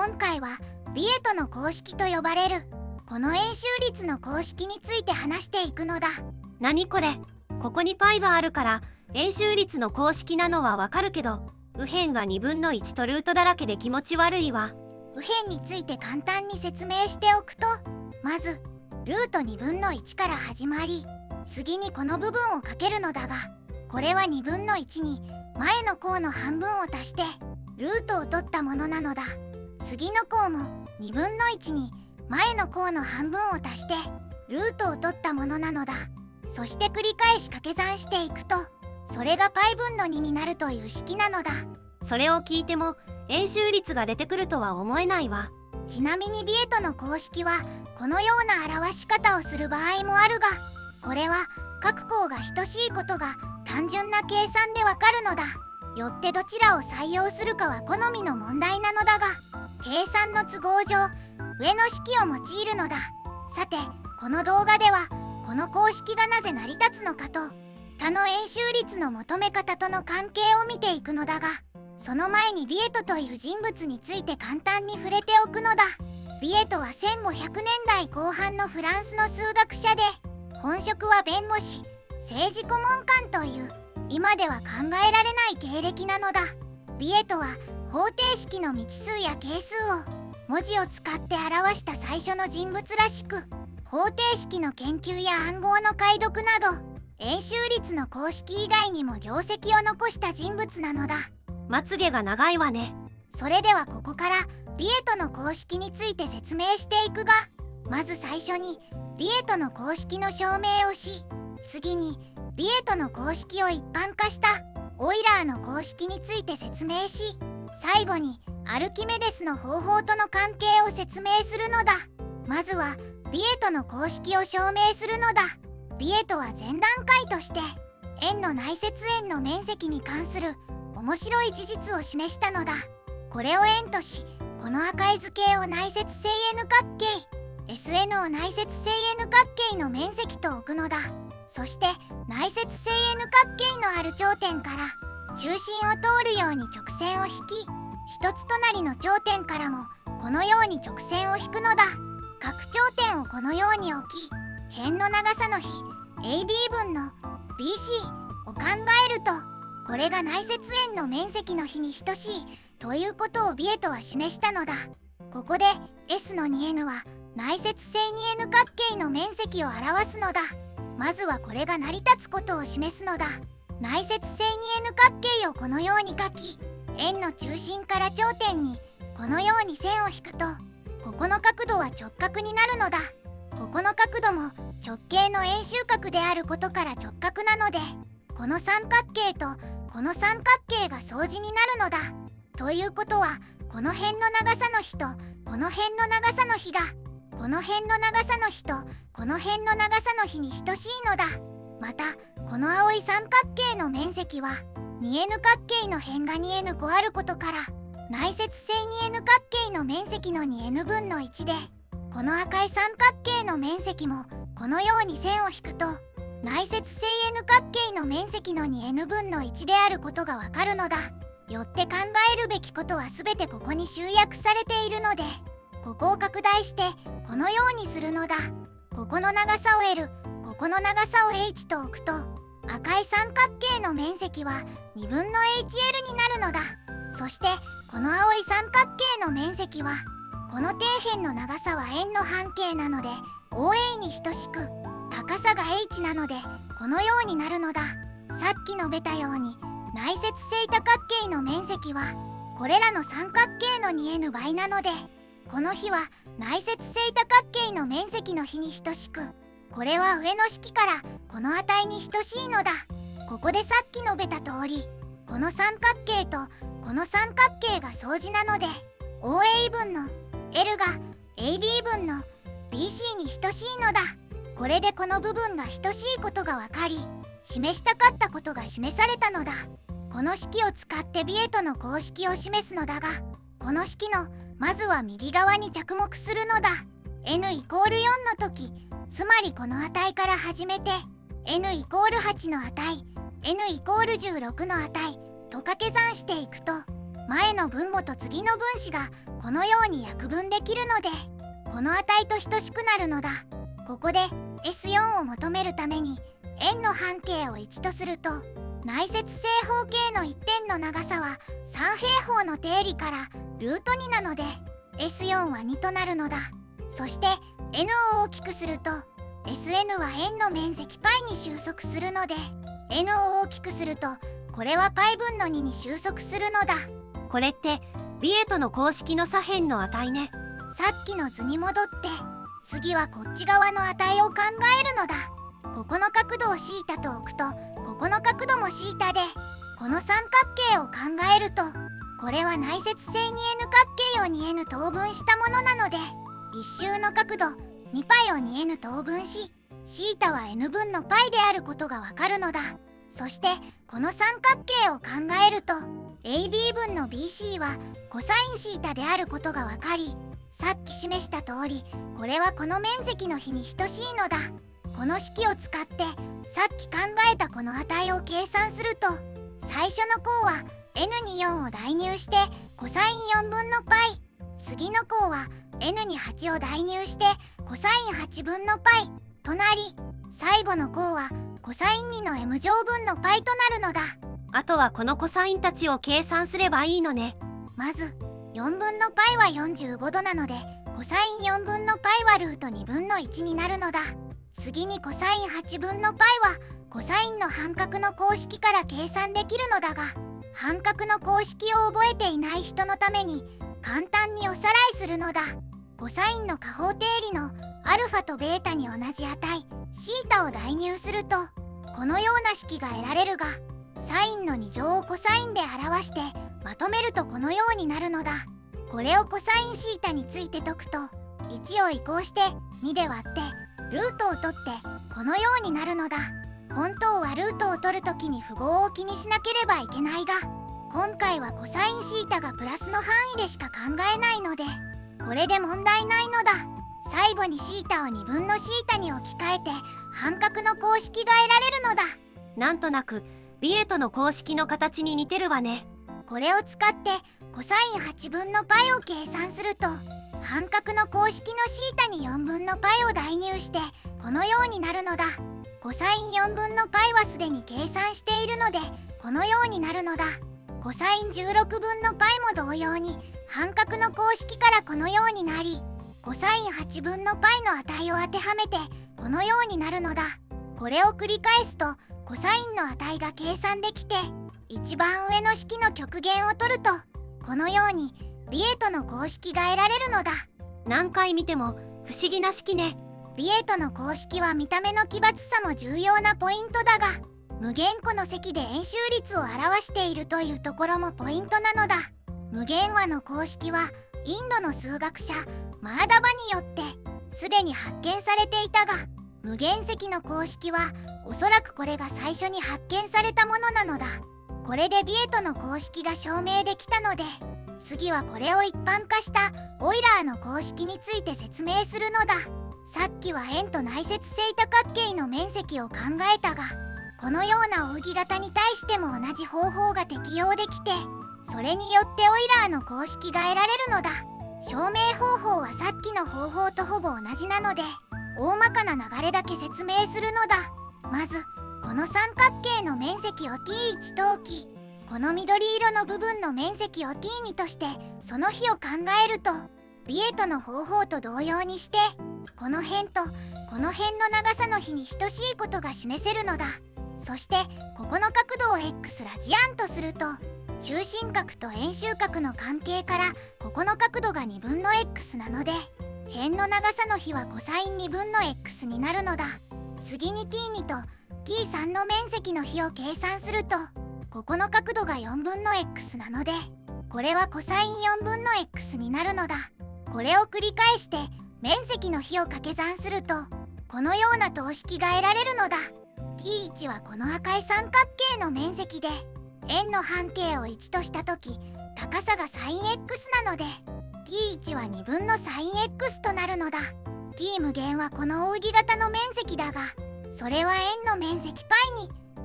今回はビエトの公式と呼ばれるこの円周率の公式について話していくのだ。何これ？ここに π があるから円周率の公式なのはわかるけど、右辺が2分の1とルートだらけで気持ち悪いわ。右辺について簡単に説明しておくと、まずルート2分の1から始まり、次にこの部分をかけるのだが、これは2分の1に前の項の半分を足してルートを取ったものなのだ。次の項も2分の1に前の項の半分を足してルートを取ったものなのだ。そして繰り返し掛け算していくと、それが π 分の2になるという式なのだ。それを聞いても円周率が出てくるとは思えないわ。ちなみにビエトの公式はこのような表し方をする場合もあるが、これは各項が等しいことが単純な計算でわかるのだ。よってどちらを採用するかは好みの問題なのだが、計算の都合上上の式を用いるのだ。さて、この動画ではこの公式がなぜ成り立つのかと他の円周率の求め方との関係を見ていくのだが、その前にビエトという人物について簡単に触れておくのだ。ビエトは1500年代後半のフランスの数学者で、本職は弁護士、政治顧問官という今では考えられない経歴なのだ。ビエトは方程式の未知数や係数を文字を使って表した最初の人物らしく、方程式の研究や暗号の解読など円周率の公式以外にも業績を残した人物なのだ。まつげが長いわね。それではここからビエトの公式について説明していくが、まず最初にビエトの公式の証明をし、次にビエトの公式を一般化したオイラーの公式について説明し、最後にアルキメデスの方法との関係を説明するのだ。まずはビエトの公式を証明するのだ。ビエトは前段階として円の内接円の面積に関する面白い事実を示したのだ。これを円とし、この赤い図形を内接正 N 角形 SN を内接正 N 角形の面積と置くのだ。そして内接正 N 角形のある頂点から中心を通るように直線を引き、一つ隣の頂点からもこのように直線を引くのだ。各頂点をこのように置き、辺の長さの比 AB 分の BC を考えると、これが内接円の面積の比に等しいということをビエトは示したのだ。ここで S の 2n は内接正 2n 角形の面積を表すのだ。まずはこれが成り立つことを示すのだ。内接正 2n 角形をこのように書き、円の中心から頂点にこのように線を引くと、ここの角度は直角になるのだ。ここの角度も直径の円周角であることから直角なので、この三角形とこの三角形が相似になるのだ。ということは、この辺の長さの比とこの辺の長さの比がこの辺の長さの比とこの辺の長さの比に等しいのだ。またこの青い三角形の面積は 2n 角形の辺が 2n 個あることから、内接正 2n 角形の面積の 2n 分の1で、この赤い三角形の面積もこのように線を引くと、内接正 n 角形の面積の 2n 分の1であることがわかるのだ。よって考えるべきことはすべてここに集約されているので、ここを拡大してこのようにするのだ。ここの長さを L、ここの長さを H と置くと、赤い三角形の面積は2分の HL になるのだ。そしてこの青い三角形の面積は、この底辺の長さは円の半径なので OA に等しく、高さが H なのでこのようになるのだ。さっき述べたように、内接正多角形の面積はこれらの三角形の 2n 倍なので、この比は内接正多角形の面積の比に等しく、これは上の式からこの値に等しいのだ。ここでさっき述べた通り、この三角形とこの三角形が相似なので、 OA 分の L が AB 分の BC に等しいのだ。これでこの部分が等しいことが分かり、示したかったことが示されたのだ。この式を使ってビエトの公式を示すのだが、この式のまずは右側に着目するのだ。 n イコール4の時、つまりこの値から始めて n イコール8の値、n イコール16の値と掛け算していくと、前の分母と次の分子がこのように約分できるので、この値と等しくなるのだ。ここで S4 を求めるために円の半径を1とすると、内接正方形の一点の長さは3平方の定理からルート2なので S4 は2となるのだ。そして N を大きくすると SN は円の面積 π に収束するので N を大きくするとこれは π 分の2に収束するのだ。これってビエトの公式の左辺の値ね。さっきの図に戻って次はこっち側の値を考えるのだ。ここの角度を θ と置くとここの角度も θ で、この三角形を考えるとこれは内接正 2n 角形を 2n 等分したものなので、一周の角度 2π を 2n 等分し θ は n 分の π であることがわかるのだ。そしてこの三角形を考えると AB 分の BC はコサイン θ であることがわかり、さっき示した通りこれはこの面積の比に等しいのだ。この式を使ってさっき考えたこの値を計算すると、最初の項は n に4を代入してコサイン4分の π、 次の項は n に8を代入してコサイン8分の π となり、最後の項はコサイン2の m 乗分の π となるのだ。あとはこのコサインたちを計算すればいいのね。まず4分の π は45度なのでコサイン4分の π はルート2分の1になるのだ。次にコサイン8分の π はコサインの半角の公式から計算できるのだが、半角の公式を覚えていない人のために簡単におさらいするのだ。コサインの加法定理のアルファとベータに同じ値 θ を代入するとこのような式が得られるが、サインの2乗をコサインで表してまとめるとこのようになるのだ。これをコサイン θ について解くと1を移項して2で割ってルートを取ってこのようになるのだ。本当はルートを取るときに符号を気にしなければいけないが、今回はコサイン θ がプラスの範囲でしか考えないのでこれで問題ないのだ。最後に θ を2分の θ に置き換えて半角の公式が得られるのだ。なんとなくビエトの公式の形に似てるわね。これを使ってコサイン8分の π を計算すると半角の公式の θ に4分の π を代入してこのようになるのだ。コサイン4分の π はすでに計算しているのでこのようになるのだ。コサイン16分の π も同様に半角の公式からこのようになり、コサイン8分の π の値を当てはめてこのようになるのだ。これを繰り返すとコサインの値が計算できて、一番上の式の極限を取るとこのようにビエトの公式が得られるのだ。何回見ても不思議な式ね。ビエトの公式は見た目の奇抜さも重要なポイントだが、無限個の積で円周率を表しているというところもポイントなのだ。無限和の公式はインドの数学者マーダバによってすでに発見されていたが、無限積の公式はおそらくこれが最初に発見されたものなのだ。これでビエトの公式が証明できたので、次はこれを一般化したオイラーの公式について説明するのだ。さっきは円と内接正多角形の面積を考えたが、このような扇形に対しても同じ方法が適用できて、それによってオイラーの公式が得られるのだ。証明方法はさっきの方法とほぼ同じなので、大まかな流れだけ説明するのだ。まずこの三角形の面積を T1 と置き、この緑色の部分の面積を T2 としてその比を考えると、ビエトの方法と同様にしてこの辺とこの辺の長さの比に等しいことが示せるのだ。そしてここの角度を x ラジアンとすると、中心角と円周角の関係からここの角度が2分の x なので、辺の長さの比はコサイン2分の x になるのだ。次に T2 と T3 の面積の比を計算すると、ここの角度が4分の x なので、これはコサイン4分の x になるのだ。これを繰り返して面積の比を掛け算すると、このような等式が得られるのだ。T1 はこの赤い三角形の面積で、円の半径を1とした時高さが sinx なので T1 は2分の sinx となるのだ。 T 無限はこの扇形の面積だが、それは円の面積 π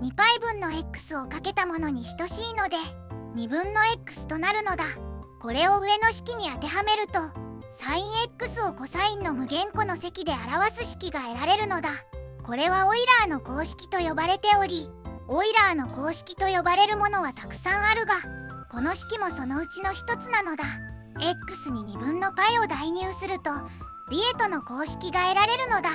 に 2π 分の x をかけたものに等しいので2分の x となるのだ。これを上の式に当てはめると sinx をコサインの無限個の積で表す式が得られるのだ。これはオイラーの公式と呼ばれており、オイラーの公式と呼ばれるものはたくさんあるが、この式もそのうちの一つなのだ。x に2分の π を代入するとビエトの公式が得られるのだ。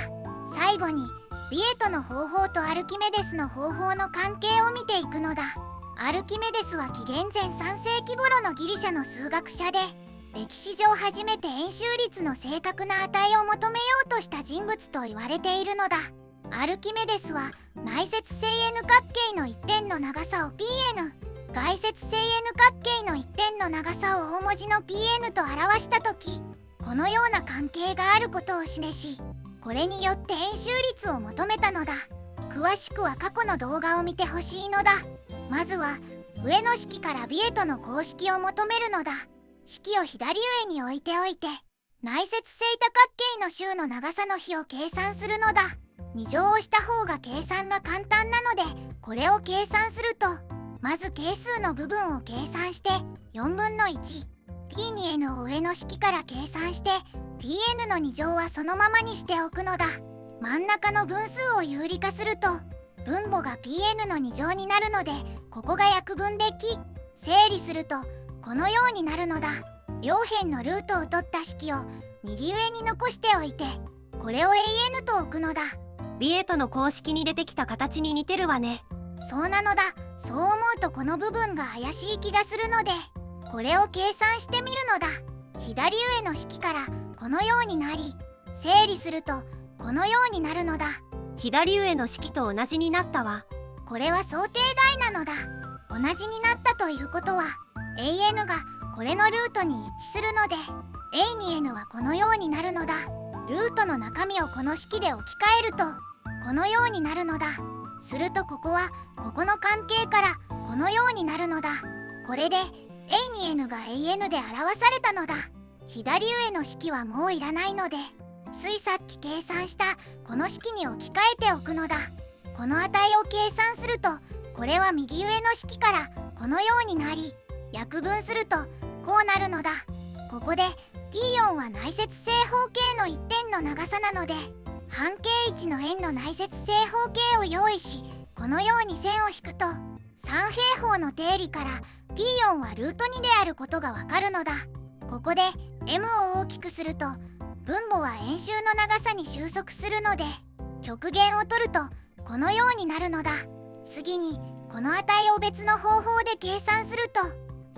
最後にビエトの方法とアルキメデスの方法の関係を見ていくのだ。アルキメデスは紀元前3世紀頃のギリシャの数学者で、歴史上初めて円周率の正確な値を求めようとした人物と言われているのだ。アルキメデスは内接正 n 角形の一点の長さを pn、外接正 n 角形の一点の長さを大文字の pn と表したとき、このような関係があることを示し、これによって円周率を求めたのだ。詳しくは過去の動画を見てほしいのだ。まずは上の式からビエトの公式を求めるのだ。式を左上に置いておいて、内接正多角形の周の長さの比を計算するのだ。2乗をした方が計算が簡単なので、これを計算すると、まず係数の部分を計算して4分の 1。P に n を上の式から計算して、Pn の2乗はそのままにしておくのだ。真ん中の分数を有理化すると、分母が Pn の2乗になるので、ここが約分で整理すると、このようになるのだ。両辺のルートを取った式を右上に残しておいて、これを an と置くのだ。ビエトの公式に出てきた形に似てるわね。そうなのだ。そう思うとこの部分が怪しい気がするので、これを計算してみるのだ。左上の式からこのようになり、整理するとこのようになるのだ。左上の式と同じになったわ。これは想定外なのだ。同じになったということは an がこれのルートに一致するので a に n はこのようになるのだ。ルートの中身をこの式で置き換えるとこのようになるのだ。するとここはここの関係からこのようになるのだ。これで a に n が an で表されたのだ。左上の式はもういらないので、ついさっき計算したこの式に置き換えておくのだ。この値を計算すると、これは右上の式からこのようになり、約分するとこうなるのだ。ここで T4 は内接正方形の一点の長さなので、半径1の円の内接正方形を用意し、このように線を引くと三平方の定理から T4 はルート2であることがわかるのだ。ここで m を大きくすると分母は円周の長さに収束するので、極限を取るとこのようになるのだ。次にこの値を別の方法で計算すると、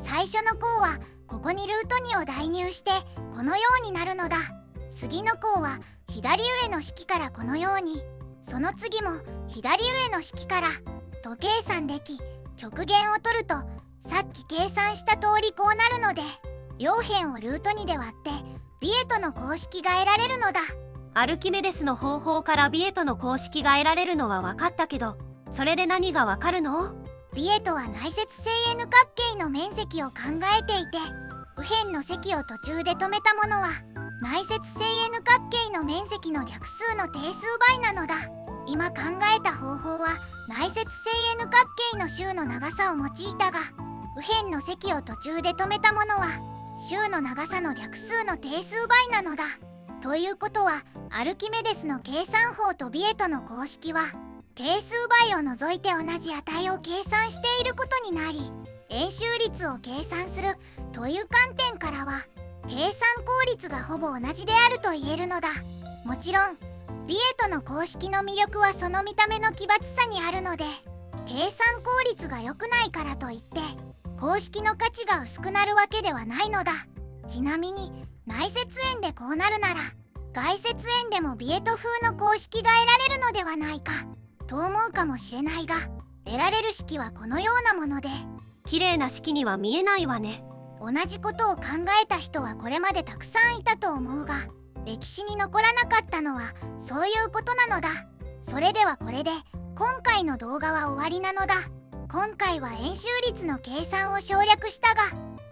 最初の項はここにルート2を代入してこのようになるのだ。次の項は左上の式からこのように、その次も左上の式からと計算でき、極限を取るとさっき計算した通りこうなるので、両辺をルート2で割ってビエトの公式が得られるのだ。アルキメデスの方法からビエトの公式が得られるのは分かったけど、それで何が分かるの？ビエトは内接正 n 角形の面積を考えていて、右辺の積を途中で止めたものは内接正 n 角形の面積の逆数の定数倍なのだ。今考えた方法は内接正 n 角形の周の長さを用いたが、右辺の積を途中で止めたものは周の長さの逆数の定数倍なのだ。ということはアルキメデスの計算法とビエトの公式は定数倍を除いて同じ値を計算していることになり、円周率を計算するという観点からは計算効率がほぼ同じであると言えるのだ。もちろんビエトの公式の魅力はその見た目の奇抜さにあるので、計算効率が良くないからといって公式の価値が薄くなるわけではないのだ。ちなみに内接円でこうなるなら外接円でもビエト風の公式が得られるのではないかと思うかもしれないが、得られる式はこのようなもので、綺麗な式には見えないわね。同じことを考えた人はこれまでたくさんいたと思うが、歴史に残らなかったのはそういうことなのだ。それではこれで今回の動画は終わりなのだ。今回は円周率の計算を省略したが、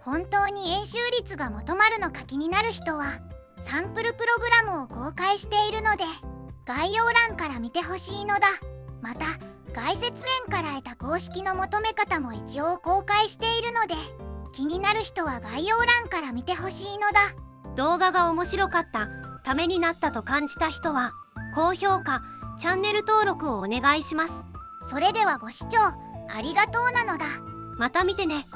本当に円周率が求まるのか気になる人はサンプルプログラムを公開しているので概要欄から見てほしいのだ。また外接円から得た公式の求め方も一応公開しているので、気になる人は概要欄から見てほしいのだ。動画が面白かった、ためになったと感じた人は高評価、チャンネル登録をお願いします。それではご視聴ありがとうなのだ。また見てね。